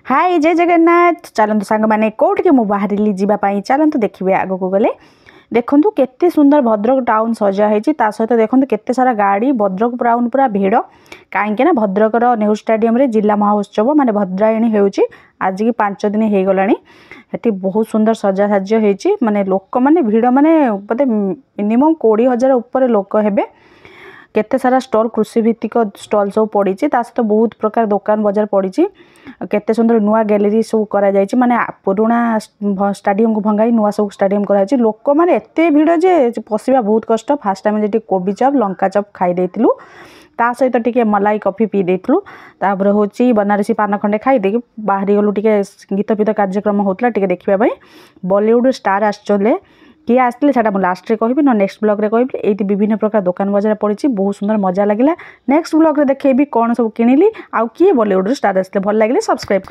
हाय जय जगन्नाथ चलतु सांग मैंने कौटी मु बाहर जावाई चलतु देखिए आग को गले देखु केते सुंदर भद्रक टाउन सजा है सहित देखो केते सारा गाड़ी भद्रक टाउन पूरा भिड़ कहीं भद्रकर नेहरू स्टेडियम रे जिला महोत्सव माने भद्रायणी होउची आज की 5 दिन हो गलानी हेटी बहुत सुंदर सजा साज्य होइची माने लोक माने भिड़ माने बोधे मिनिमम 20,000 ऊपर लोक हेबे केते सारा स्टॉल कृषि भित्तिक स्टॉल सब पड़ी सहित बहुत प्रकार दुकान बाजार पड़ी केते सुंदर नुआ गैलरी सब करा जायछि माने पुराना स्टेडियम को भंगाई नुआ सब स्टेडियम करा जायछि लोक माने एते भिड़ जे पसिबा बहुत कष्ट फास्ट टाइम जेटी कोबी चप लंका चप खाई देथिलु ता सहित टिके मलाई कॉफी पी देथिलु तापर होची बनारसी पान खंडे खाई दे बाहरी गलु टिके गीत पीत कार्यक्रम होतला टिके देखिबा पई बॉलीवुड स्टार आछले किए आसते से लास्ट रे कहबी ना नेक्स्ट ब्लॉग रे कहबी एति विभिन्न प्रकार दुकान बाजार पड़ी बहुत सुंदर मजा लगिला नेक्स्ट ब्लॉग रे देखेबी कौन सब किनिली आउ किए बॉलीवुड स्टार आसते भल लगिले सब्सक्राइब